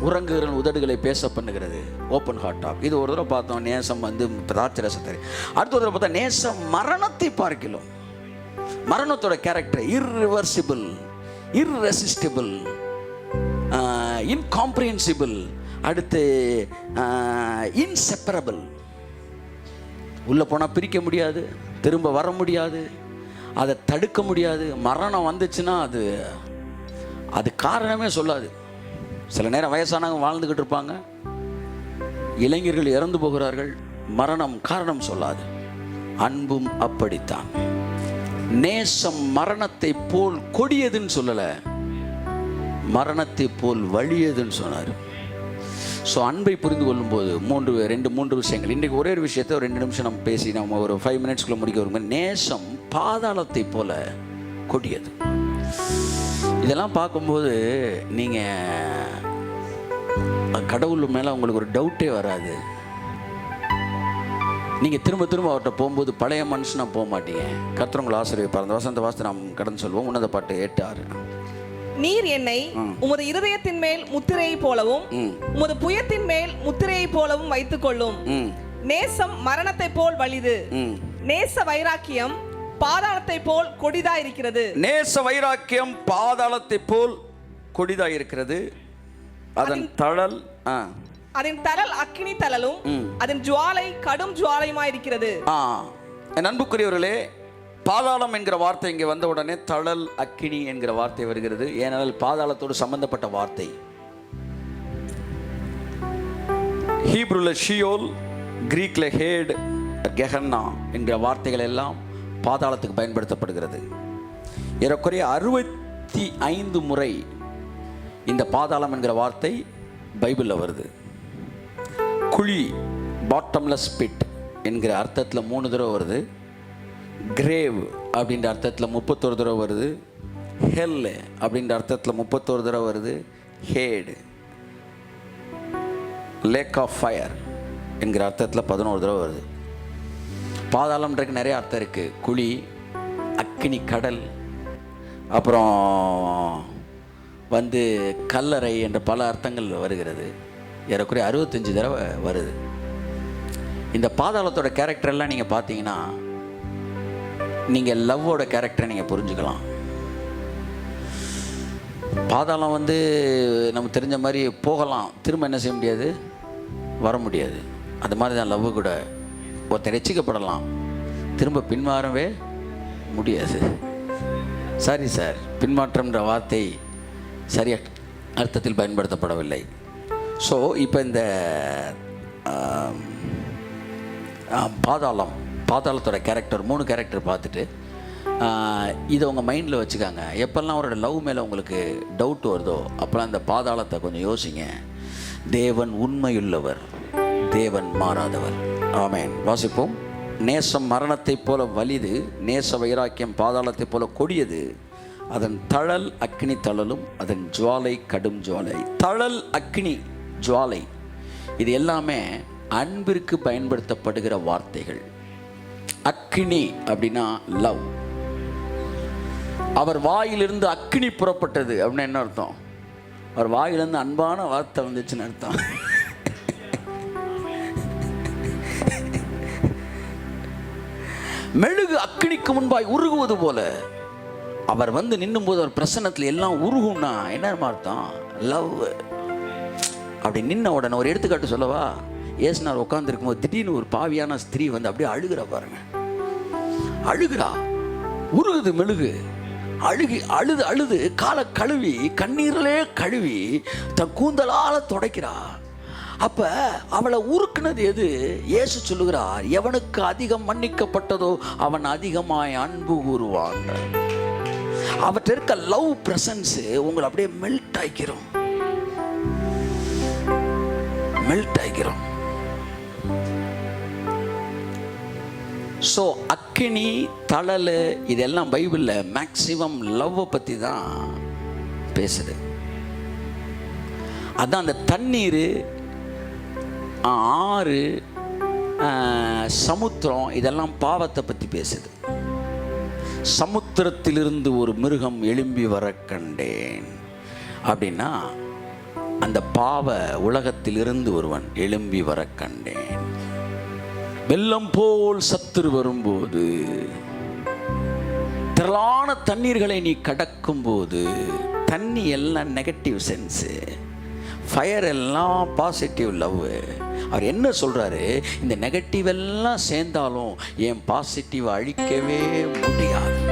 உறங்குகிற உதடுகளை பேச பண்ணுகிறது. Open heart talk. இது ஒரு தடவை பார்த்தோம். நேசம் வந்து திராட்சரசத்தை. அடுத்த ஒரு தடவை பார்த்தா நேசம் மரணத்தை பார்க்கலாம். மரணத்தோட கேரக்டர் இர்ரிவர்சிபிள், இர்ரெசிஸ்டிபிள், இன்காம்ப்ரிஹென்சிபிள். அடுத்து இன்செப்பரபிள். உள்ளே போனால் பிரிக்க முடியாது, திரும்ப வர முடியாது, அதை தடுக்க முடியாது. மரணம் வந்துச்சுன்னா அது காரணமே சொல்லாது. சில நேரம் வயசானவங்க வாழ்ந்துக்கிட்டு இருப்பாங்க, இளைஞர்கள் இறந்து போகிறார்கள், மரணம் காரணம் சொல்லாது. அன்பும் அப்படித்தான். நேசம் மரணத்தை போல் கொடியதுன்னு சொல்லலை, மரணத்தை போல் வலியதுன்னு சொன்னார். ஸோ அன்பை புரிந்து கொள்ளும்போது மூன்று விஷயங்கள். இன்றைக்கு ஒரே ஒரு விஷயத்தை ஒரு 2 நிமிஷம் நம்ம பேசி நம்ம ஒரு 5 மினிட்ஸ்க்குள்ளே முடிக்க வரும்போது, நேசம் பாதாளத்தை போல கொடியது. இதெல்லாம் பார்க்கும்போது நீங்கள் கடவுள் மேலே உங்களுக்கு ஒரு டவுட்டே வராது. நீங்கள் திரும்ப அவர்கிட்ட போகும்போது பழைய மனுஷனாக போக மாட்டீங்க. கர்த்தர் உங்களை ஆசீர்வதிப்பார். அந்த வசந்த வாசத்தை நாம் கடந்து சொல்வோம். உன்னத பாட்டு 8:6. நீர் என்னை உமது இருதயத்தின் மேல் முத்திரையை போலவும் உமது புயத்தின் மேல் முத்திரையை போலவும் வைத்துக் கொள்ளும். நேசம் மரணத்தை போல் வலிது, நேச வைராக்கியம் பாதாளத்தை போல் கொடிதா இருக்கிறது. நேச வைராக்கியம் பாதாளத்தை போல் கொடிதா இருக்கிறது. அதன் தழல் அக்கினி தழலும் அதன் ஜுவாலை கடும் ஜுவாலையுமாய் இருக்கிறது. என் அன்புக்குரியவர்களே, பாதாளம் என்கிற வார்த்தை இங்கே வந்த உடனே தழல் அக்கினி என்கிற வார்த்தை வருகிறது. ஏனென்றால் பாதாளத்தோடு சம்பந்தப்பட்ட வார்த்தை. ஹீப்ருல ஷியோல், கிரீக்ல ஹேட், கெஹன்னா என்கிற வார்த்தைகள் எல்லாம் பாதாளத்துக்கு பயன்படுத்தப்படுகிறது. ஏறக்குறைய 65 முறை இந்த பாதாளம் என்கிற வார்த்தை பைபிளில் வருது. குழி, பாட்டம்லெஸ் பிட் என்கிற அர்த்தத்தில் 3 தடவை வருது. கிரேவ் அப்படின்ற அர்த்தத்தில் 31 தடவை வருது. ஹெல் அப்படின்ற அர்த்தத்தில் 31 தடவை வருது. ஹேடு, லேக் ஆஃப் ஃபயர் என்கிற அர்த்தத்தில் 11 தடவை வருது. பாதாளம்ன்றதுக்கு நிறைய அர்த்தம் இருக்குது. குழி, அக்கினி கடல், அப்புறம் வந்து கல்லறை என்ற பல அர்த்தங்கள் வருகிறது. ஏறக்குறைய 65 தடவை வருது. இந்த பாதாளத்தோட கேரக்டரெல்லாம் நீங்கள் பார்த்தீங்கன்னா நீங்கள் லவ்வோட கேரக்டரை நீங்கள் புரிஞ்சுக்கலாம். பாதாளம் வந்து நமக்கு தெரிஞ்ச மாதிரி போகலாம், திரும்ப என்ன செய்ய முடியாது, வர முடியாது. அந்த மாதிரி தான் லவ் கூட. ஒருத்தர் ரட்சிக்கப்படலாம், திரும்ப பின்மாறவே முடியாது. சாரி சார், பின்மாற்றம்ன்ற வார்த்தை சரியா அர்த்தத்தில் பயன்படுத்தப்படவில்லை. ஸோ இப்போ இந்த பாதாளத்தோட கேரக்டர் 3 கேரக்டர் பார்த்துட்டு இதை உங்கள் மைண்டில் வச்சுக்காங்க. எப்போல்லாம் அவரோட லவ் மேலே உங்களுக்கு டவுட் வருதோ அப்போல்லாம் இந்த பாதாளத்தை கொஞ்சம் யோசிங்க. தேவன் உண்மையுள்ளவர், தேவன் மாறாதவர். ஆமென். வாசிப்போம். நேசம் மரணத்தை போல வலிது, நேச வைராக்கியம் பாதாளத்தை போல கொடியது. அதன் தழல் அக்கினி தழலும் அதன் ஜுவாலை கடும் ஜுவாலை. தழல், அக்கினி, ஜுவாலை, இது எல்லாமே அன்பிற்கு பயன்படுத்தப்படுகிற வார்த்தைகள். அக்கினி அப்படின்னா லவ். அவர் வாயிலிருந்து அக்கினி புறப்பட்டது அப்படின்னா என்ன அர்த்தம்? அவர் வாயிலிருந்து அன்பான வார்த்தை வந்துச்சுன்னு அர்த்தம். மெழுகு அக்கினிக்கு முன்பாய் உருகுவது போல அவர் வந்து நின்னும் போது அவர் பிரசன்னத்தில் எல்லாம் உருகும்னா என்ன அர்த்தம்? லவ். அப்படி நின்ன உடனே ஒரு எடுத்துக்காட்டு சொல்லவா? ஏசுனார் உட்கார்ந்து போது திடீர்னு ஒரு பாவியான ஸ்திரீ வந்து அப்படியே அழுகிறா பாருங்க. அழுகிறா, உருகுது மெழுகு. அழுது காலை கழுவி, கண்ணீரிலே கழுவி தன் கூந்தலால துடைக்கிறா. அப்ப அவளை உருக்குனது எது? இயேசு சொல்லுகிறார், எவனுக்கு அதிகம் மன்னிக்கப்பட்டதோ அவன் அதிகமாய் அன்பு கூறுவான். அவற்றை இருக்க லவ் பிரசன்ஸ் உங்களை அப்படியே மெல்ட் ஆகிக்கிறோம். ஸோ அக்கினி, தழல் இதெல்லாம் பைபிளில் மேக்சிமம் லவ்வை பற்றி தான் பேசுது. அதான் அந்த தண்ணீர், ஆறு, சமுத்திரம் இதெல்லாம் பாவத்தை பற்றி பேசுது. சமுத்திரத்திலிருந்து ஒரு மிருகம் எழும்பி வர கண்டேன் அப்படின்னா அந்த பாவ உலகத்திலிருந்து ஒருவன் எழும்பி வர கண்டேன். வெள்ளம் போல் சத்துரு வரும்போது, திரளான தண்ணீர்களை நீ கடக்கும் போது, தண்ணி எல்லாம் நெகட்டிவ் சென்ஸு, ஃபயர் எல்லாம் பாசிட்டிவ் லவ். அவர் என்ன சொல்றாரு? இந்த நெகட்டிவ் எல்லாம் சேர்ந்தாலும் என் பாசிட்டிவ் அழிக்கவே முடியாது.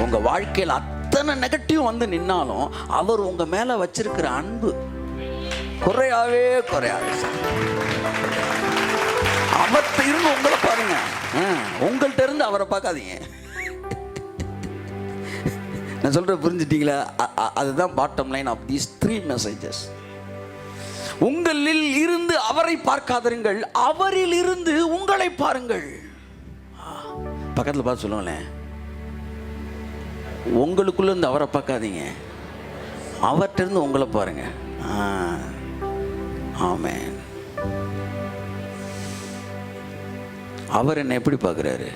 உங்க வாழ்க்கையில் அத்தனை நெகட்டிவ் வந்து நின்னாலும் அவர் உங்க மேல வச்சிருக்கிற அன்பு குறையாவே சார். அவர்கிட்ட இருந்து உங்களை பாருங்க, உங்கள்கிட்ட இருந்து அவரை பார்க்காதீங்க. நான் சொல்றேன், புரிஞ்சுட்டீங்களா? அதுதான் bottom line of these 3 messages. உங்களில் இருந்து அவரை பார்க்காதீர்கள், அவரில் இருந்து உங்களை பாருங்கள். பக்கத்தில் பார்த்து சொல்லுங்களேன், உங்களுக்குள்ள இருந்து அவரை பார்க்காதீங்க, அவர்கிட்ட இருந்து உங்களை பாருங்க. ஆமென். அவர் என்ன எப்படி பார்க்குறாரு?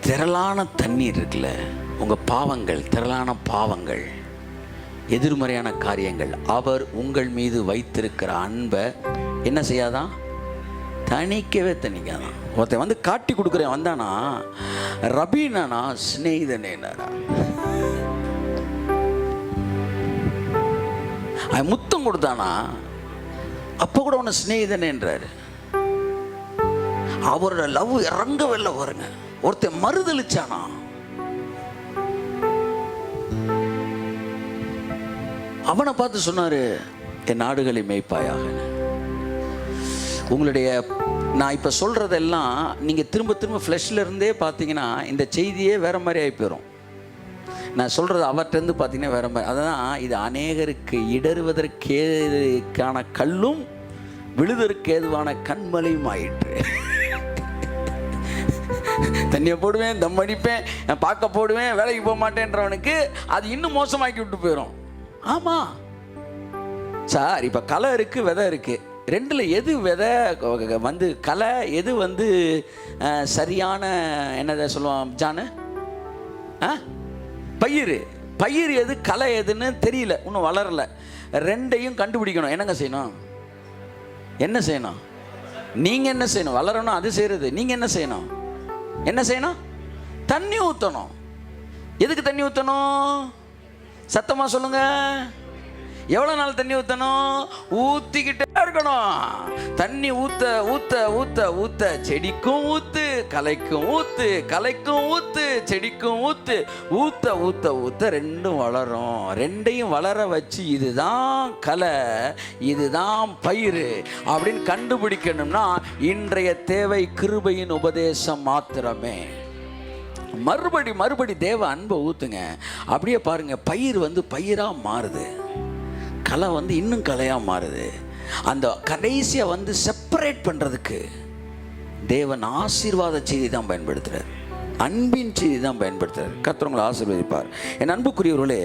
திரளான தண்ணீர் இருக்குல்ல, உங்கள் பாவங்கள், திரளான பாவங்கள், எதிர்மறையான காரியங்கள், அவர் உங்கள் மீது வைத்திருக்கிற அன்பை என்ன செய்யாதான்? தணிக்காதான். ஒருத்தன் வந்து காட்டி கொடுக்குறேன் வந்தானா, ரபீனா ஸ்நேகிதனேனாரா, முத்தம் கொடுத்தானா, அப்போ கூட உன்னை ஸ்நேகிதனேன்றாரு. அவரோட லவ் இறங்கவே இல்லை பாருங்க. ஒருத்தன் மறுதளிச்சானா, அவனை பார்த்து சொன்னாரு, என் நாடுகளை மேய்ப்பாயாக. உங்களுடைய நான் இப்போ சொல்கிறதெல்லாம் நீங்கள் திரும்ப திரும்ப ஃப்ளெஷ்ல இருந்தே பார்த்தீங்கன்னா இந்த செய்தியே வேறு மாதிரி ஆகி போயிடும். நான் சொல்கிறது அவர்கிட்டருந்து பார்த்தீங்கன்னா வேறு மாதிரி. அதுதான் இது அநேகருக்கு இடறுவதற்கேதுக்கான கல்லும் விழுதற்கு ஏதுவான கண்மலையும் ஆயிற்று. தண்ணியை போடுவேன், தம் அடிப்பேன், பார்க்க போடுவேன், வேலைக்கு போக மாட்டேன்றவனுக்கு அது இன்னும் மோசமாக்கி விட்டு போயிடும். ஆமாம் சார், இப்போ களை இருக்குது, விதை இருக்குது, ரெண்டில் எது விதை வந்து களை, எது வந்து சரியான என்னதை சொல்லுவான் ஜானு, பயிர் எது, களை எதுன்னு தெரியல, இன்னும் வளரல. ரெண்டையும் கண்டுபிடிக்கணும். என்னங்க செய்யணும்? என்ன செய்யணும்? நீங்கள் என்ன செய்யணும்? வளரணும், அது செய்கிறது. நீங்கள் என்ன செய்யணும்? தண்ணி ஊற்றணும். எதுக்கு தண்ணி ஊற்றணும்? சத்தமாக சொல்லுங்க. எவ்வளோ நாள் தண்ணி ஊற்றணும்? ஊற்றிக்கிட்டே இருக்கணும். தண்ணி ஊற்ற ஊற்ற ஊற்ற ஊற்ற செடிக்கும் ஊற்று, கலைக்கும் ஊற்று, கலைக்கும் ஊற்று, செடிக்கும் ஊற்று, ஊற்ற ஊற்ற ஊற்ற ரெண்டும் வளரும். ரெண்டையும் வளர வச்சு இதுதான் கலை, இதுதான் பயிர் அப்படின்னு கண்டுபிடிக்கணும்னா இன்றைய தேவை கிருபையின் உபதேசம் மாத்திரமே. மறுபடி தேவ அன்பை ஊற்றுங்க. அப்படியே பாருங்க, பயிர் வந்து பயிராக மாறுது, கலை வந்து இன்னும் கலையாக மாறுது. அந்த கடைசியாக வந்து செப்பரேட் பண்ணுறதுக்கு தேவன் ஆசீர்வாத செய்தி தான் பயன்படுத்துகிறார், அன்பின் செய்தி தான் பயன்படுத்துகிறார். கர்த்தர் ஆசீர்வதிப்பார். என் அன்புக்குரியவர்களே,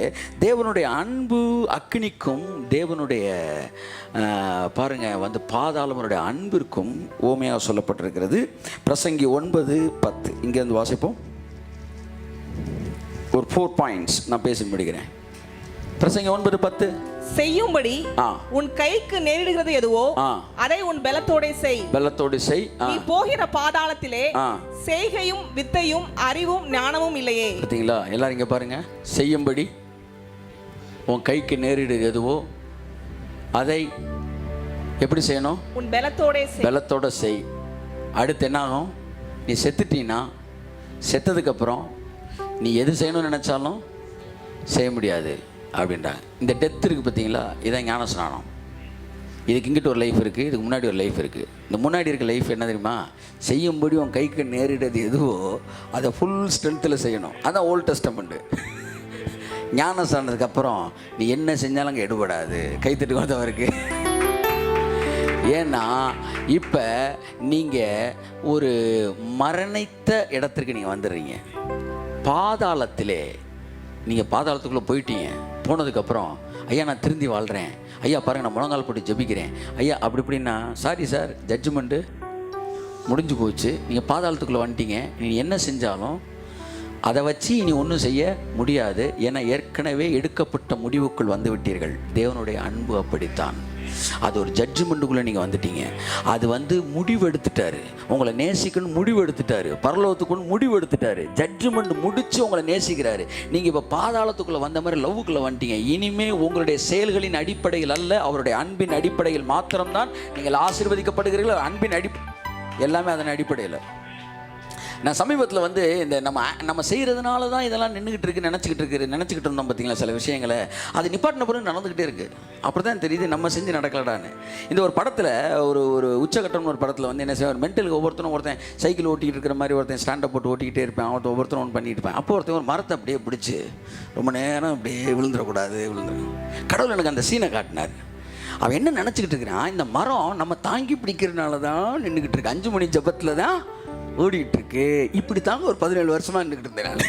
தேவனுடைய அன்பு அக்கினிக்கும் தேவனுடைய பாருங்க வந்து பாதாளவனுடைய அன்பிற்கும் ஓமையாக சொல்லப்பட்டிருக்கிறது. பிரசங்கி 9:10 இங்கேருந்து வாசிப்போம். ஒரு 4 பாயிண்ட்ஸ் நான் பேசி முடிக்கிறேன். பிரசங்கி 9:10. செய்யும்படி உன் கைக்கு நேரிடுகிறது எதுவோ அதை உன் பலத்தோட செய். நீ போகிற பாதாளத்திலே செய்கையும் வித்தையும் அறிவும் ஞானமும் இல்லையே. பார்த்தீங்களா? எல்லாரும் இங்க பாருங்க. செய்யும்படி உன் கைக்கு நேரிடுகிறது எதுவோ அதை எப்படி செய்யணும்? உன் பலத்தோட செய். அடுத்து என்ன ஆகும்? நீ செத்துட்டீன்னா, செத்ததுக்கு அப்புறம் நீ எது செய்யணும்னு நினைச்சாலும் செய்ய முடியாது அப்படின்றாங்க. இந்த டெத் இருக்குது பார்த்தீங்களா, இதான் ஞான ஸ்நானம். இதுக்கு இங்கிட்ட ஒரு லைஃப் இருக்குது, இதுக்கு முன்னாடி ஒரு லைஃப் இருக்குது. இந்த முன்னாடி இருக்க லைஃப் என்ன தெரியுமா? செய்யும்படி உன் கைக்கு நேரிடுறது எதுவோ அதை ஃபுல் ஸ்ட்ரென்த்தில் செய்யணும். அதான் ஓல்ட் டெஸ்டமெண்ட்டு. ஞான ஸ்நானத்துக்கு அப்புறம் நீ என்ன செஞ்சாலும் அங்கே எடுபடாது. கைத்தட்டு வந்தவருக்கு. ஏன்னா இப்போ நீங்கள் ஒரு மரணித்த இடத்திற்கு நீங்கள் வந்துடுறீங்க. பாதாளத்திலே நீங்கள் பாதாளத்துக்குள்ளே போயிட்டீங்க. போனதுக்கப்புறம் ஐயா நான் திருந்தி வாழ்கிறேன், ஐயா பாருங்கள் நான் முழங்கால் போட்டு ஜெபிக்கிறேன், ஐயா அப்படி இப்படின்னா, சாரி சார், ஜட்ஜ்மெண்ட்டு முடிஞ்சு போச்சு. நீங்கள் பாதாளத்துக்குள்ளே வந்துட்டீங்க. நீங்கள் என்ன செஞ்சாலும் அதை வச்சு இனி ஒன்றும் செய்ய முடியாது. ஏன்னா ஏற்கனவே எடுக்கப்பட்ட முடிவுக்குள் வந்து விட்டீர்கள். தேவனுடைய அன்பு அப்படித்தான். அது ஒரு ஜட்ஜ்மெண்ட்டுக்குள்ளே நீங்கள் வந்துட்டீங்க. அது வந்து முடிவு எடுத்துட்டாரு, உங்களை நேசிக்கணும்னு முடிவு எடுத்துட்டாரு, பரலோகத்துக்குன்னு முடிவு எடுத்துட்டாரு, ஜட்ஜ்மெண்ட் முடித்து உங்களை நேசிக்கிறாரு. நீங்கள் இப்போ பாதாளத்துக்குள்ளே வந்த மாதிரி லவ்வுக்குள்ளே வந்துட்டீங்க. இனிமேல் உங்களுடைய செயல்களின் அடிப்படையில் அல்ல, அவருடைய அன்பின் அடிப்படையில் மாத்திரம்தான் நீங்கள் ஆசீர்வதிக்கப்படுகிறீர்கள். அன்பின் எல்லாமே அதன் அடிப்படையில். நான் சமீபத்தில் வந்து இந்த நம்ம செய்கிறதுனால தான் இதெல்லாம் நினச்சிக்கிட்டு இருந்தோம் பார்த்தீங்களா சில விஷயங்களை. அது நிப்பாட்டின பிறகு நடந்துக்கிட்டே இருக்குது. அப்படி தான் தெரியுது நம்ம செஞ்சு நடக்கலடான்னு. இந்த ஒரு படத்தில் ஒரு உச்சகட்டம்னு ஒரு படத்தில் வந்து என்ன செய்வார், மென்டலுக்கு ஒருத்தன் சைக்கிள் ஓட்டிகிட்டு இருக்கிற மாதிரி ஒருத்தன் ஸ்டாண்டப் போட்டு ஓட்டிக்கிட்டே இருப்பேன். ஒவ்வொருத்தரும் ஒன்று பண்ணிட்டு இருப்பேன். அப்போ ஒருத்தன் ஒரு மரத்தை அப்படியே பிடிச்சி ரொம்ப நேரம் அப்படியே விழுந்துடக்கூடாது. கடவுள் எனக்கு அந்த சீனை காட்டினார். அவன் என்ன நினச்சிக்கிட்டு இருக்கிறான், இந்த மரம் நம்ம தாங்கி பிடிக்கிறதுனால தான் நின்றுக்கிட்டு இருக்கு, 5 மணி ஜபத்தில் தான் ஓடிட்டு இருக்கு. இப்படி தாங்க ஒரு 17 வருஷமா நின்றுக்கிட்டு இருந்தேன் நான்.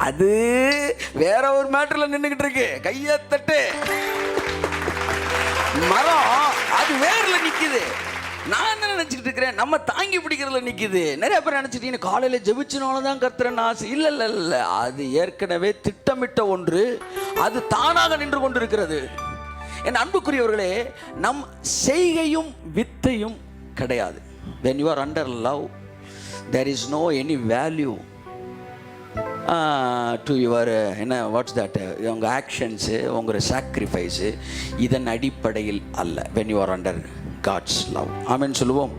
அது வேற ஒரு மேட்டர்ல நின்றுக்கிட்டு இருக்கு. கையை தட்டு, மரம் அது வேர்ல நிக்குது. நான் என்ன நினைச்சிட்டு இருக்கிறேன், நம்ம தாங்கி பிடிக்கிறதுல நிக்குது. நிறைய பேர் நினைச்சிட்டீங்க காலையில ஜெபிச்சனாலதான் கர்த்தரன் ஆசை. இல்ல, அது ஏற்கனவே திட்டமிட்ட ஒன்று, அது தானாக நின்று கொண்டிருக்கிறது. என் அன்புக்குரியவர்களே, நம் செய்கையும் வித்தையும் கிடையாது. When you are under love, there is no any value to your what's that, உங்க ஆக்ஷன்ஸு, உங்கள் சாக்ரிஃபைஸு இதன் அடிப்படையில் அல்ல. when you are under God's love. ஆமென் சொல்லுவோம்.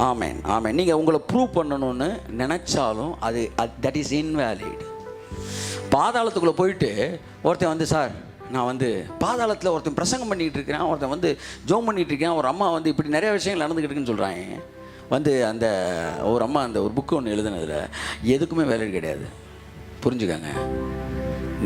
ஆமென், ஆமென். நீங்கள் உங்களை ப்ரூவ் பண்ணணும்னு நினச்சாலும் அது தட் இஸ் இன்வேலிட். பாதாளத்துக்குள்ளே போயிட்டு ஒருத்தன் வந்து, சார் நான் வந்து பாதாளத்தில் ஒருத்தன் பிரசங்கம் பண்ணிகிட்டு இருக்கிறேன், ஒருத்தன் வந்து ஜோம் பண்ணிகிட்டு இருக்கேன், ஒரு அம்மா வந்து இப்படி நிறைய விஷயங்கள் நடந்துக்கிட்டு இருக்குன்னு சொல்கிறாங்க. வந்து அந்த ஒரு அம்மா அந்த ஒரு புக்கு ஒன்று எழுதுனதில் எதுக்குமே வேலை கிடையாது. புரிஞ்சுக்கங்க,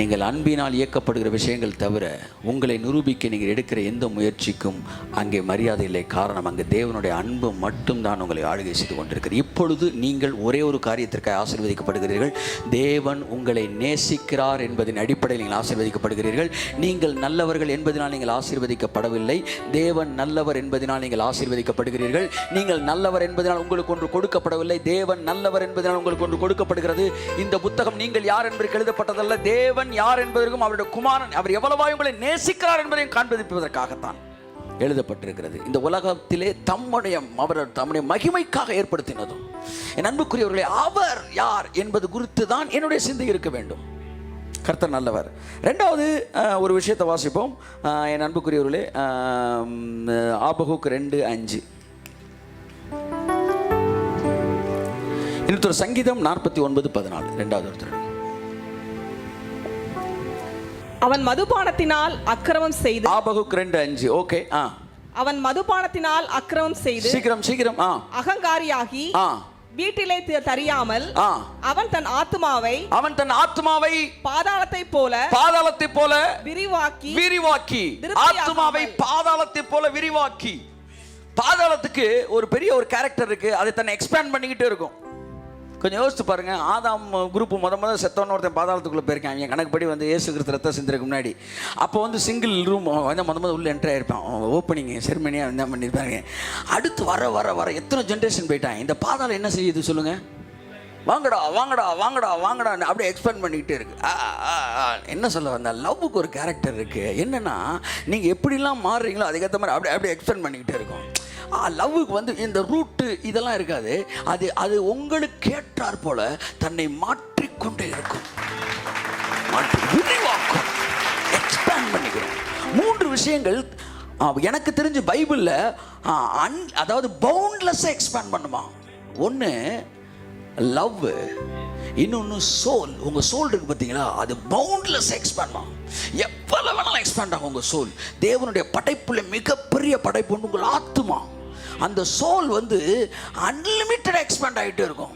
நீங்கள் அன்பினால் இயக்கப்படுகிற விஷயங்கள் தவிர உங்களை நிரூபிக்க நீங்கள் எடுக்கிற எந்த முயற்சிக்கும் அங்கே மரியாதை இல்லை. காரணம், அங்கே தேவனுடைய அன்பு மட்டும்தான் உங்களை ஆளுகை செய்து கொண்டிருக்கிறது. இப்பொழுது நீங்கள் ஒரே ஒரு காரியத்திற்காக ஆசீர்வதிக்கப்படுகிறீர்கள். தேவன் உங்களை நேசிக்கிறார் என்பதின் அடிப்படையில் நீங்கள் ஆசீர்வதிக்கப்படுகிறீர்கள். நீங்கள் நல்லவர்கள் என்பதனால் நீங்கள் ஆசீர்வதிக்கப்படவில்லை. தேவன் நல்லவர் என்பதனால் நீங்கள் ஆசீர்வதிக்கப்படுகிறீர்கள். நீங்கள் நல்லவர் என்பதனால் உங்களுக்கு ஒன்று கொடுக்கப்படவில்லை. தேவன் நல்லவர் என்பதனால் உங்களுக்கு ஒன்று கொடுக்கப்படுகிறது. இந்த புத்தகம் நீங்கள் யார் என்பதற்கு எழுதப்பட்டதல்ல, தேவன் யார் என்பதற்கும் அவருடைய குமாரன் அவர் எவ்வளவாய் உங்களை நேசிக்கிறார் என்பதையும் காண்பிப்பதற்காகத்தான் எழுதப்பட்டிருக்கிறது. இந்த உலகத்திலே தம்முடைய மகிமைக்காக ஏற்படுத்தினதும். என் அன்புக்குரியவர்களே, அவர் யார் என்பது குறித்து தான் என்னுடைய சிந்தை இருக்க வேண்டும். கர்த்தர் நல்லவர். ரெண்டாவது ஒரு விஷயத்தை வாசிப்போம் என் அன்புக்குரியவர்களே. ஆபகுக் 2:5. இன்னொரு சங்கீதம் 49:14. ரெண்டாவது ஒருத்தர், அவன் மதுபானத்தினால் அக்கிரமம் செய்து. ஆபகுக் 2:5. ஓகே. அவன் மதுபானத்தினால் அக்கிரமம் செய்து சீக்கிரம் அகங்காரியாகி வீட்டிலே தரியாமல் அவன் தன் ஆத்துமாவை பாதாளத்தைப் போல விரிவாக்கி ஆத்துமாவை பாதாளத்தைப் போல விரிவாக்கி. பாதாளத்துக்கு ஒரு பெரிய ஒரு கேரக்டர் இருக்கு, அதை தன்னை எக்ஸ்பேண்ட் பண்ணிக்கிட்டே இருக்கும். கொஞ்சம் யோசித்து பாருங்க. ஆதாம் குரூப் முதல் செத்தவன ஒருத்தன் பாதாளத்துக்குள்ளே போயிருக்கான். என் கணக்குப்படி வந்து இயேசு கிறிஸ்து ரத்தம் சிந்தருக்கு முன்னாடி. அப்போ வந்து சிங்கிள் ரூம் வந்து முதல் உள்ள என்ட்ரி ஆயிருப்பான். ஓப்பனிங் செரிமனியாக என்ன பண்ணியிருப்பாங்க. அடுத்து வர எத்தனை ஜென்ரேஷன் போயிட்டான். இந்த பாதாளம் என்ன செய்யுது சொல்லுங்க? வாங்கடா அப்படியே எக்ஸ்பேண்ட் பண்ணிக்கிட்டே இருக்கு. என்ன சொல்ல வந்த, லவ்வுக்கு ஒரு கேரக்டர் இருக்கு. என்னன்னா, நீங்க எப்படிலாம் மாறுறீங்களோ அதுக்கேற்ற மாதிரி அப்படியே எக்ஸ்பேண்ட் பண்ணிக்கிட்டே இருக்கும். லவ்வுக்கு வந்து இந்த ரூட்டு இதெல்லாம் இருக்காது. அது உங்களுக்கு ஏற்றார் போல தன்னை மாற்றிக்கொண்டே இருக்கும், விரிவாக்கும், எக்ஸ்பேண்ட் பண்ணிக்கிறோம். 3 விஷயங்கள் எனக்கு தெரிஞ்சு பைபிளில் அதாவது பவுண்ட்லெஸ்ஸாக எக்ஸ்பேண்ட் பண்ணுமா. ஒன்று லவ், இன்னொன்று சோல். உங்கள் சோல் இருக்கு பார்த்தீங்களா, அது பவுண்ட்லெஸ் எக்ஸ்பேண்ட் ஆகும். எவ்வளோ வேணாலும் எக்ஸ்பேண்ட் ஆகும் உங்கள் சோல். தேவனுடைய படைப்புல மிகப்பெரிய படைப்பு ஒன்று உங்கள் ஆத்துமா. அந்த சோல் வந்து அன்லிமிட்டட் எக்ஸ்பேண்ட் ஆகிட்டே இருக்கும்.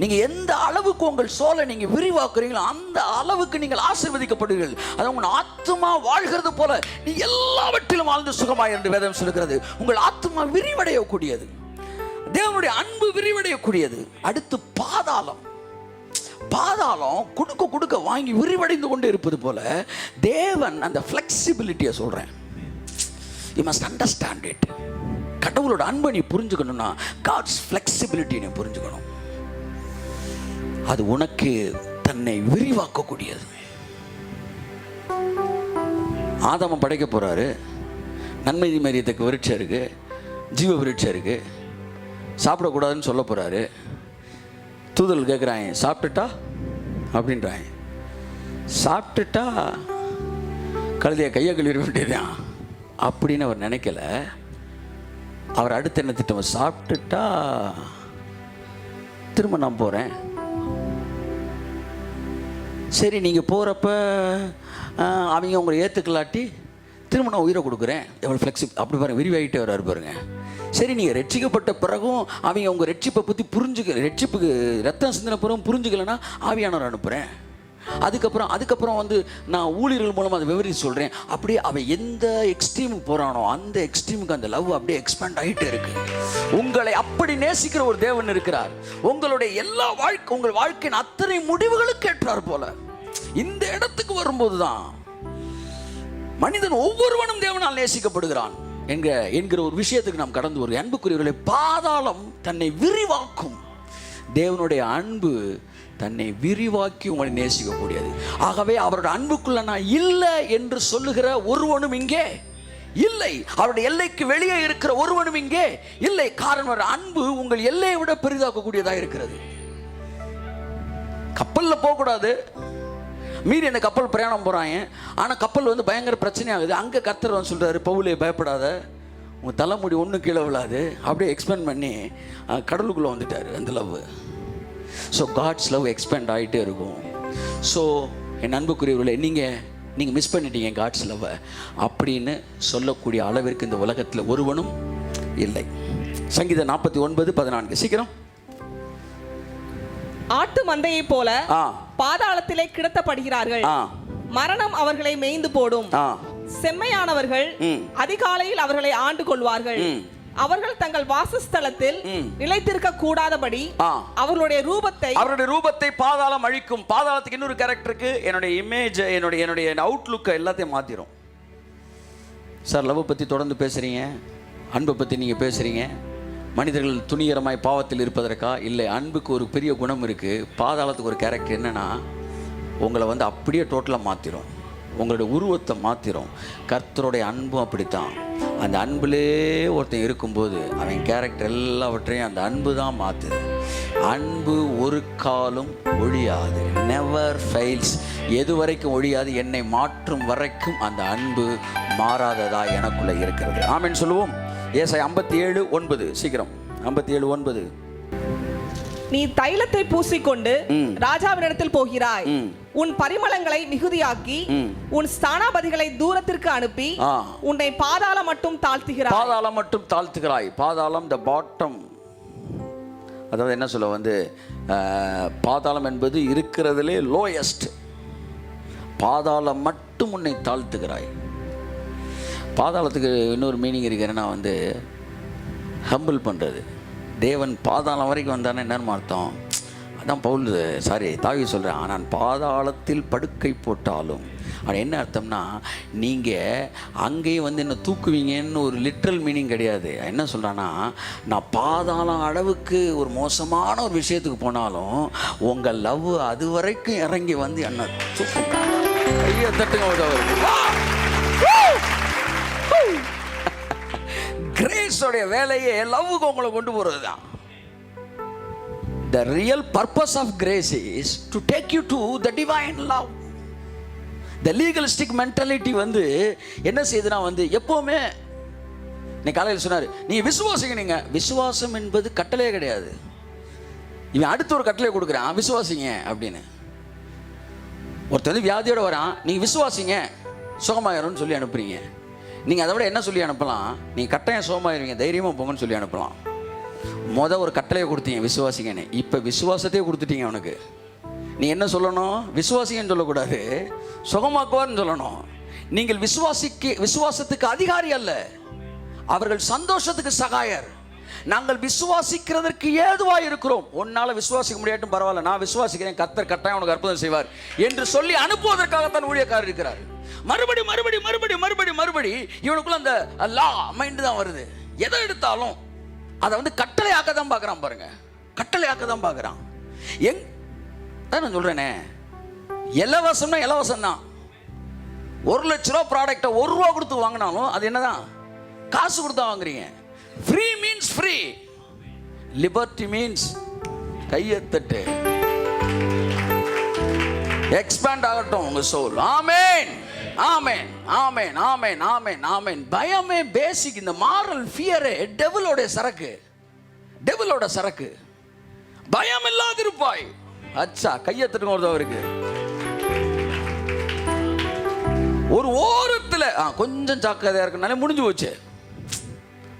நீங்கள் எந்த அளவுக்கு உங்கள் சோலை நீங்கள் விரிவாக்குறீங்களோ அந்த அளவுக்கு நீங்கள் ஆசீர்வதிக்கப்படுவீர்கள். அது உங்கள் ஆத்துமா வாழ்கிறது போல நீ எல்லாவற்றிலும் வாழ்ந்து சுகமாய் என்று வேதம் சொல்கிறது. உங்கள் ஆத்துமா விரிவடையக்கூடியது, தேவனுடைய அன்பு விரிவடையக்கூடியது. அடுத்து பாதாளம் கொடுக்க வாங்கி விரிவடைந்து கொண்டு இருப்பது போல தேவன் அந்த ஃப்ளெக்சிபிலிட்டியை சொல்கிறேன். You must understand it. கடவுளோட அன்பை நீ புரிஞ்சுக்கணும்னா காட்ஸ் ஃப்ளெக்சிபிலிட்டி நீ புரிஞ்சுக்கணும். அது உனக்கு தன்னை விரிவாக்கக்கூடியது. ஆதாம படைக்க போறாரு. நன்மை தீமையறியத்தக்க விருட்சம் இருக்கு, ஜீவ விருட்சம் இருக்கு, சாப்பிடக்கூடாதுன்னு சொல்ல போறாரு. தூதல் கேட்குறாங்க, சாப்பிட்டுட்டா அப்படின்றாங்க. சாப்பிட்டுட்டா கழுதைய கையை கழுவிட வேண்டியதுதான் அப்படின்னு அவர் நினைக்கல. அவர் அடுத்து என்ன திட்டம், சாப்பிட்டுட்டா திரும்ப நான் போகிறேன். சரி, நீங்கள் போகிறப்ப அவங்க உங்களை ஏற்றுக்கலாட்டி திரும்ப நான் உயிரை கொடுக்குறேன். எவ்வளோ ஃப்ளெக்சிபிள் அப்படி பாருங்க, விரிவாகிட்டே வராரு பாருங்க. சரி, நீங்கள் ரட்சிக்கப்பட்ட பிறகும் அவங்க உங்கள் ரட்சிப்பை பற்றி ரட்சிப்புக்கு ரத்தம் சிந்தின பிறகும் புரிஞ்சுக்கலைன்னா ஆவியானவர் அனுப்புகிறேன். அதுக்கப்புறம் வந்து நான் ஊழியர்கள் மூலமாக அதை விவரித்து சொல்கிறேன். அப்படியே அவன் எந்த எக்ஸ்ட்ரீமுக்கு போகிறானோ அந்த எக்ஸ்ட்ரீமுக்கு அந்த லவ் அப்படியே எக்ஸ்பேண்ட் ஆகிட்டே இருக்கு. உங்களை அப்படி நேசிக்கிற ஒரு தேவன் இருக்கிறார். உங்களுடைய எல்லா உங்கள் வாழ்க்கையின் அத்தனை முடிவுகளுக்கு ஏற்றார் போல இந்த இடத்துக்கு வரும்போது தான் மனிதன் ஒவ்வொருவனும் தேவனால் நேசிக்கப்படுகிறான் என்கிற ஒரு விஷயத்துக்கு நாம் கடந்து வருகிறோம். அன்புக்குரியவர்களை, பாதாளம் தன்னை விரிவாக்கும். தேவனுடைய அன்பு தன்னை விரிவாக்கி உங்களை நேசிக்கக்கூடியது. ஆகவே அவருடைய அன்புக்குள்ள நான் இல்லை என்று சொல்லுகிற ஒருவனும் இங்கே இல்லை. அவருடைய எல்லைக்கு வெளியே இருக்கிற ஒருவனும் இங்கே இல்லை. காரணம், அன்பு உங்கள் எல்லையை விட பெரிதாக்கக்கூடியதாக இருக்கிறது. கப்பலில் போகக்கூடாது, மீறி என்ன கப்பல் பிரயாணம் போகிறாங்க. ஆனால் கப்பல் வந்து பயங்கர பிரச்சனையாகுது. அங்கே கர்த்தர் வந்து சொல்கிறாரு, பவுலே பயப்படாத, உங்கள் தலைமுடி ஒன்றும் கீழே விழாது. அப்படியே எக்ஸ்பேண்ட் பண்ணி கடலுக்குள்ளே வந்துட்டார் அந்த love. So God's love expand ஆகிட்டே இருக்கும். ஸோ என் அன்புக்குரியவர்களே, நீங்கள் மிஸ் பண்ணிட்டீங்க காட்ஸ் லவ்வை அப்படின்னு சொல்லக்கூடிய அளவிற்கு இந்த உலகத்தில் ஒருவனும் இல்லை. சங்கீதம் 49:14 சீக்கிரம். ஆட்டு மந்தையை போல பாதாளத்திலே கிடத்தப்படுகிறார்கள், மரணம் அவர்களை மேய்ந்து போடும். செம்மையானவர்கள் அதிகாலையில் அவர்களை ஆண்டு கொள்வார்கள். அவர்கள் தங்கள் வாசஸ்தலத்தில் நிலைத்திருக்க கூடாதபடி அவர்களுடைய ரூபத்தை பாதாளம் அழிக்கும். பாதாளத்துக்கு இன்னொரு கேரக்டருக்கு என்னுடைய இமேஜ், என்னுடைய அவுட்லுக் எல்லாத்தையும் மாத்திரும். சார், லவ் பத்தி தொடர்ந்து பேசுறீங்க, அன்பை பத்தி நீங்க பேசுறீங்க. மனிதர்கள் துணிகரமாய் பாவத்தில் இருப்பதற்கா? இல்லை, அன்புக்கு ஒரு பெரிய குணம் இருக்கு. பாதாளத்துக்கு ஒரு கேரக்டர் என்னன்னா, உங்களை வந்து அப்படியே டோட்டலாக மாத்திரும், உங்களுடைய உருவத்தை மாத்திரும். கர்த்தருடைய அன்பும் அப்படித்தான். அந்த அன்புலே ஒருத்தன் இருக்கும்போது அவன் கேரக்டர் எல்லாவற்றையும் அந்த அன்பு தான் மாற்றுது. அன்பு ஒரு காலம் ஒழியாது, நெவர் ஃபெயில்ஸ். எது வரைக்கும் ஒழியாது? என்னை மாற்றும் வரைக்கும் அந்த அன்பு மாறாததா எனக்குள்ள இருக்கிறது. ஆமென் சொல்லுவோம். ஏசாயா 57:9 சீக்கிரம். 57:9. நீ தைலத்தை பூசிக்கொண்டு ராஜாவினிடத்தில் போகிறாய், உன் பரிமளங்களை மிகுதியாக்கி உன் ஸ்தானாபதிகளை தூரத்திற்கு அனுப்பி உன்னை பாதாளம் மட்டும் தாழ்த்துகிறாய். பாதாளம் த பாட்டம். அதாவது என்ன சொல்ல வந்து, பாதாளம் என்பது இருக்கிறதுலே லோயஸ்ட். பாதாளம் மட்டும் உன்னை தாழ்த்துகிறாய். பாதாளத்துக்கு இன்னொரு மீனிங் இருக்குன்னா வந்து ஹம்பிள் பண்ணுறது. தேவன் பாதாளம் வரைக்கும் வந்தானே என்னன்னு அர்த்தம்? அதான் தாவி சொல்கிறேன், நான் பாதாளத்தில் படுக்கை போட்டாலும். அது என்ன அர்த்தம்னா, நீங்கள் அங்கேயும் வந்து என்ன தூக்குவீங்கன்னு ஒரு லிட்ரல் மீனிங் கிடையாது. என்ன சொல்கிறான்னா, நான் பாதாளம் அளவுக்கு ஒரு மோசமான ஒரு விஷயத்துக்கு போனாலும் உங்கள் லவ் அது வரைக்கும் இறங்கி வந்து என்ன தூக்கும். ஐயோ தட்டுங்க. கிரேஸோடைய வேலையே லவ்வுக்கு உங்களை கொண்டு போகிறது தான். The real purpose of grace is to take you to the divine love. The legalistic mentality வந்து என்ன செய்யுதுன்னா வந்து, எப்போவுமே நீ காலையில் சொன்னார், நீ விசுவாசிங்க. விசுவாசம் என்பது கட்டளையே கிடையாது. இவன் அடுத்த ஒரு கட்டளை கொடுக்குறான், விசுவாசிங்க அப்படின்னு. ஒருத்தர் வந்து வியாதியோட வரான், நீங்கள் விசுவாசிங்க சுகமாயிரும்னு சொல்லி அனுப்புறீங்க. நீங்கள் அதை விட என்ன சொல்லி அனுப்பலாம்? நீங்கள் கட்டாயம் சுகமாயிருவீங்க, தைரியமாக போங்கன்னு சொல்லி அனுப்பலாம். ஒரு கட்டளையை கொடுத்தீங்க, விசுவாசிங்கன்னு. இப்போ விசுவாசத்தையே கொடுத்துட்டீங்க அவனுக்கு. நீ என்ன சொல்லணும்? விசுவாசிங்கன்னு சொல்லக்கூடாது, சுகமாக்குவார்னு சொல்லணும். நீங்கள் விசுவாசத்துக்கு அதிகாரி அல்ல, அவர்கள் சந்தோஷத்துக்கு சகாயர். நாங்கள் விசுவாசிக்கிறதற்கு ஏதுவாக இருக்கிறோம். உன்னால் விசுவாசிக்க முடியாட்டும் பரவாயில்ல, நான் விசுவாசிக்கிறேன், கர்த்தர் கட்டாயம் உனக்கு அற்புதம் செய்வார் என்று சொல்லி அனுப்புவதற்காகத்தான் ஊழியக்காரர் இருக்கிறார். மறுபடி இவனுக்குள்ள அந்த லா மைண்ட் தான் வருது. எதை எடுத்தாலும் அதை வந்து கட்டளையாக்க தான் பார்க்குறான். பாருங்க, கட்டளையாக்க தான் பார்க்குறான். அதான் நான் சொல்றேனே, இலவசம்னா இலவசம் தான். 1 லட்ச ரூபா ப்ராடக்டை 1 ரூபா கொடுத்து வாங்கினாலும் அது என்னதான், காசு கொடுத்தா வாங்குறீங்க. Free means free, liberty means கையத்தட்டு. எக்ஸ்பேண்ட் ஆகட்டும் உங்க சோல். ஆமென், ஆமென், ஆமென், ஆமென், ஆமென், ஆமென். பயமே பேசிக். இந்த மாரல் ஃபியரே டெவிலோட சரக்கு, டெவிலோட சரக்கு. பயம் இல்லாதிருப்பாய். அச்சா, கையத்தட்டுங்க ஒருத்தவருக்கு. ஒரு ஓரத்தில் கொஞ்சம் ஜாக்கிரதையா இருக்குனாலே முடிஞ்சு போச்சு.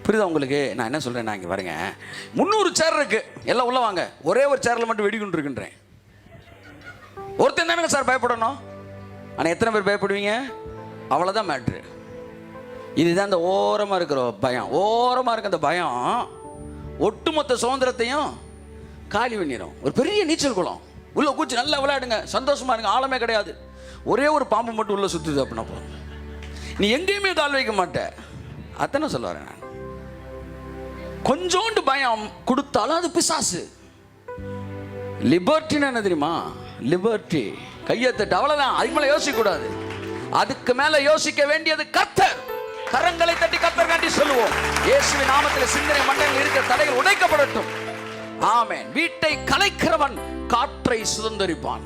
புரியுதா உங்களுக்கு? நான் என்ன சொல்றேன், நான் இங்கே வரேங்க, 300 சேர் இருக்கு, எல்லாம் உள்ள வாங்க, ஒரே ஒரு சேர்ல மட்டும் வெடிக்குண்டு இருக்குன்றேன். ஒருத்தன் தானே சார் பயப்படணும், ஆனால் எத்தனை பேர் பயப்படுவீங்க? அவ்வளோதான் மேட்ரு. இதுதான் இந்த ஓரமாக இருக்கிற பயம். ஓரமாக இருக்க அந்த பயம் ஒட்டுமொத்த சுதந்திரத்தையும் காலி பண்ணிடும். ஒரு பெரிய நீச்சல் குளம், உள்ள கூச்சி நல்லா விளையாடுங்க, சந்தோஷமா இருங்க, ஆழமே கிடையாது, ஒரே ஒரு பாம்பு மட்டும் உள்ள சுற்றுது அப்படின்னா நீ எங்கேயுமே கால் வைக்க மாட்ட. அத்தனை சொல்ல வரேன் நான். கொஞ்சோண்டு பயம் கொடுத்தாலும் அது பிசாசு. லிபர்ட்டின்னு என்ன தெரியுமா? லிபர்ட்டி, கையத்தட்டு, அவ்வளவுதான். அதுக்கு மேல யோசிக்க கூடாது. அதுக்கு மேல யோசிக்க வேண்டியது கர்த்தர். கரங்களை தட்டி கர்த்தர் நன்றி சொல்லுவோம். இயேசுவின் நாமத்தில் சிந்தனை மண்டலத்தில் இருக்கிற தடைகள் உடைக்கப்படட்டும். ஆமென். வீட்டை கலைக்கிறவன் காற்றை சுதந்தரிப்பான்.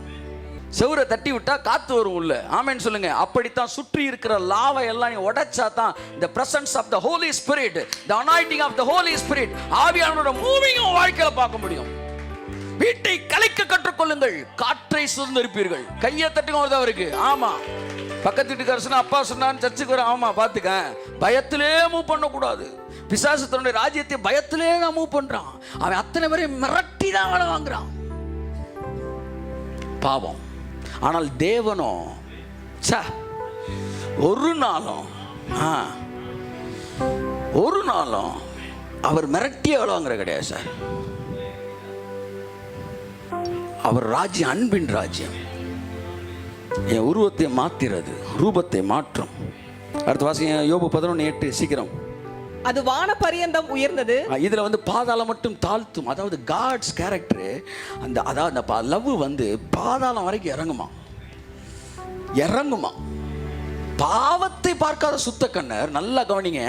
செவுரை தட்டி விட்டா காத்து வரும் உள்ள. ஆமென் சொல்லுங்க. அப்படித்தான் சுற்றி இருக்கிற லாவை எல்லாம் உடைச்சா தான் the presence of the Holy Spirit, the anointing of the Holy Spirit, ஆவியானவரோட மூவிங் வாழ்க்கையில பார்க்க முடியும். வீட்டை கலைக்க கற்றுக்கொள்ளுங்கள், காற்றை சுதந்தரிப்பீர்கள். கையை தட்டுங்க ஒருத்தவருக்கு. ஆமா, பக்கத்து வீட்டுக்காரர் சொன்னா, அப்பா சொன்னான்னு சர்ச்சுக்கு வர. ஆமா, பாத்துக்க, பயத்திலே மூவ் பண்ணக்கூடாது. பிசாசு தன்னுடைய ராஜ்யத்தை பயத்திலே தான் மூவ் பண்றான். அவன் அத்தனை பேரையும் மிரட்டி தான் வேலை வாங்குறான். பாவம். ஆனால் தேவனோ ஒரு நாளும் அவர் மிரட்டிய வேலை வாங்குற கிடையாது சார். அவர் ராஜ்யம் அன்பின் ராஜ்யம். என் உருவத்தை மாத்திரது, ரூபத்தை மாற்றும். அடுத்த வாசிங்க, யோபு 11:8. சீக்கிரம். அது வான பரியந்தம் உயர்ந்தது. இதுல வந்து பாதாளம் மட்டும் தாழ்த்தும். அதாவது காட்ஸ் கேரக்டர், அதாவது லவ் வந்து பாதாளம் வரைக்கும் இறங்குமா. பாவத்தை பார்க்காத சுத்த கண்ணர், நல்லா கவனிங்க,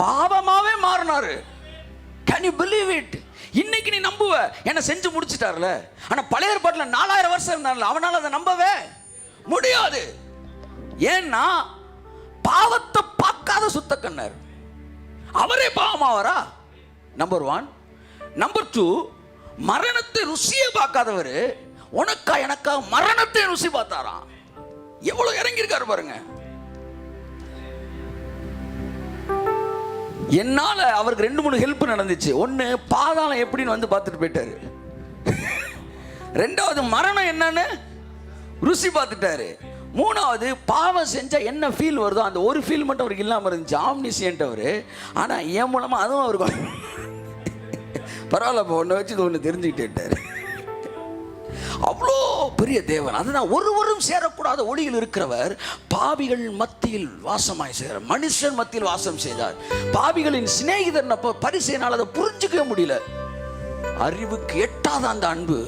பாவமாவே மாறினாரு. Can you believe it? இன்னைக்கு நீ நம்புவ, என்ன செஞ்சு முடிச்சிட்டார்ல. ஆனா பழைய ஏற்பாட்டுல 4000 வருஷம் இருந்தார்ல, அவனால அதை நம்பவே முடியாது. ஏன்னா பாவத்தை பார்க்காத சுத்த கண்ணர், அவரே பாவமாவாரா? நம்பர் 1. நம்பர் 2, மரணத்தை ருசியை பார்க்காதவர் உனக்கா எனக்கா மரணத்தை ருசி பார்த்தாராம். எவ்வளவு இறங்கி இருக்காரு பாருங்க. என்னால அவருக்கு 2-3 ஹெல்ப் நடந்துச்சு. ஒன்னு, பாதாளம் எப்படின்னு வந்து பார்த்துட்டு போயிட்டாரு. 2வது, மரணம் என்னன்னு ருசி பார்த்துட்டாரு. 3வது, பாவம் செஞ்சா என்ன ஃபீல் வருதோ அந்த ஒரு ஃபீல் மட்டும் அவருக்கு இல்லாம இருந்துச்சு. ஆம்னிசியன்ட் அவரு. ஆனா என் மூலமா அதுவும் அவருக்கு பரவாயில்ல, ஒன்றை வச்சு ஒன்று தெரிஞ்சுக்கிட்டேட்டாரு. அவ்வளோ பெரிய தேவன். அதுதான் ஒருவரும் சேரக்கூடாத ஒளியில் இருக்கிறவர் பாவிகள் மத்தியில் வாசமாய் செய்கிறார். மனுஷன் மத்தியில் வாசம் செய்தார். பாவிகளின் சிநேகிதர் பரிசையினால் அதை புரிஞ்சுக்கவே முடியல. அறிவுக்கு எட்டாத அந்த அன்பு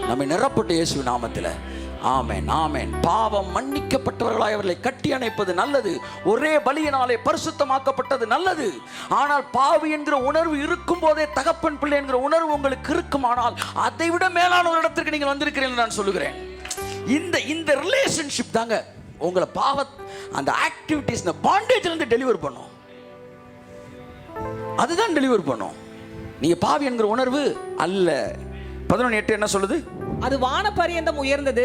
நம்மை நிரப்பட்ட இயேசு நாமத்தில். ஆமென், ஆமென். பாவம் மன்னிக்கப்பட்டவர்களாய் அவர்களை கட்டி அணைப்பது நல்லது. ஒரே பலியினாலே பரிசுத்தமாக்கப்பட்டது நல்லது. ஆனால் பாவி என்கிற உணர்வு இருக்கும் போதே தகப்பன் பிள்ளை என்கிற உணர்வு உங்களுக்கு இருக்குமானால் அதை விட மேலான ஒரு இடத்திற்கு நீங்கள் வந்திருக்கிறீர்கள் நான் சொல்லுகிறேன். இந்த ரிலேஷன்ஷிப் தாங்க உங்களை அந்த ஆக்டிவிட்டிஸ் பாண்டேஜ்ல இருந்து டெலிவர் பண்ணும். அதுதான் டெலிவர் பண்ணும். நீங்க பாவி என்கிற உணர்வு அல்ல. 11:8 என்ன சொல்லுது? அது வான பரியந்தம் உயர்ந்தது,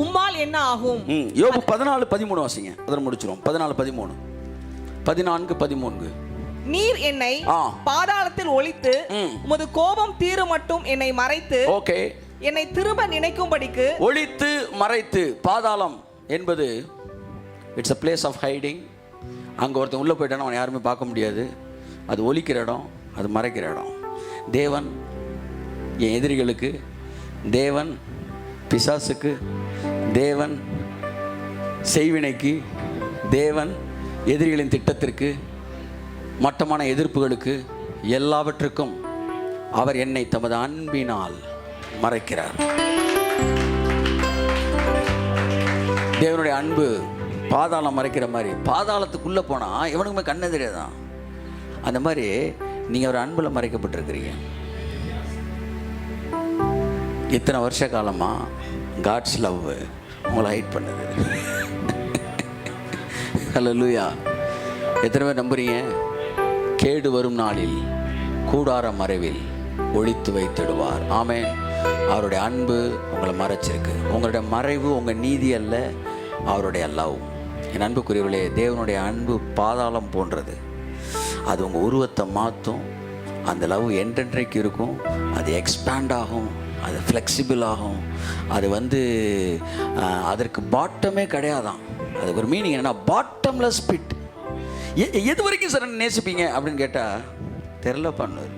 உம்மால் என்ன ஆகும்? யோபு 14:13 வாசிங்க, அதன் முடிச்சிரும். 14:13, 14:13. நீர் என்னை பாதாளத்தில் ஒளித்து உமது கோபம் தீரும் மட்டும் என்னை மறைத்து, ஓகே, என்னை திரும்ப நினைக்கும்படிக்கு. ஒளித்து மறைத்து. பாதாளம் என்பது it's a place of hiding. அங்க ஒருத்தன் உள்ள போயிட்டானா அவன் யாருமே பார்க்க முடியாது. அது ஒளிக்கிற இடம், அது மறைக்கிற இடம். தேவன் என் எதிரிகளுக்கு, தேவன் பிசாசுக்கு, தேவன் செய்வினைக்கு, தேவன் எதிரிகளின் திட்டத்திற்கு, மட்டமான எதிர்ப்புகளுக்கு, எல்லாவற்றுக்கும் அவர் என்னை தமது அன்பினால் மறைக்கிறார். தேவனுடைய அன்பு பாதாளம் மறைக்கிற மாதிரி, பாதாளத்துக்குள்ளே போனால் எவனுக்குமே கண்ணே தெரியாதான். அந்த மாதிரி நீங்கள் ஒரு அன்பில் மறைக்கப்பட்டிருக்கிறீங்க. இத்தனை வருஷ காலமாக காட்ஸ் லவ் உங்களை ஹைட் பண்ணுது. ஹல்லேலூயா. எத்தனை பேர் நம்புறீங்க? கேடு வரும் நாளில் கூடார மறைவில் ஒளித்து வைத்திடுவார். ஆமென். அவருடைய அன்பு உங்களை மறைச்சிருக்கு. உங்களுடைய மறைவு உங்கள் நீதி அல்ல, அவருடைய லவ். என் அன்புக்குரியவர்களே, தேவனுடைய அன்பு பாதாளம் போன்றது. அது உங்கள் உருவத்தை மாற்றும். அந்த லவ் என்றென்றைக்கு இருக்கும். அது எக்ஸ்பேண்ட் ஆகும், அது ஃப்ளெக்சிபிள் ஆகும். அது அதற்கு பாட்டமே கிடையாதான். அதுக்கு ஒரு மீனிங் என்னன்னா, பாட்டம்லெஸ் பிட். எது வரைக்கும் சார் நேசிப்பீங்க அப்படின்னு கேட்டால் தெரில பண்ணுவார்.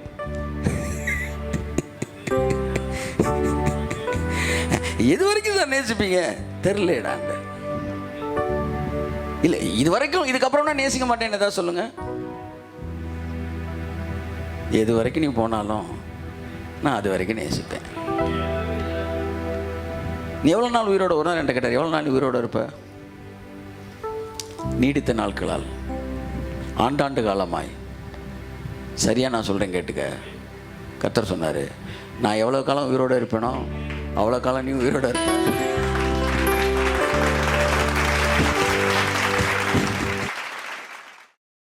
எது வரைக்கும் சார் நேசிப்பீங்க தெரிலடாங்க. இல்லை, இது வரைக்கும், இதுக்கப்புறம் நான் நேசிக்க மாட்டேன்னு ஏதாவது சொல்லுங்க. எது வரைக்கும் நீ போனாலும் நான் அது வரைக்கும் நேசிப்பேன். நீ எவ்வளோ நாள் உயிரோட, ஒரு நாள் என்கிட்ட கேட்டார், எவ்வளோ நாள் உயிரோடு இருப்ப? நீடித்த நாட்களால், ஆண்டாண்டு காலமாய். சரியா நான் சொல்கிறேன் கேட்டுக்க. கர்த்தர் சொன்னார், நான் எவ்வளோ காலம் உயிரோடு இருப்பேனோ அவ்வளோ காலம் நீ உயிரோடு இருப்ப.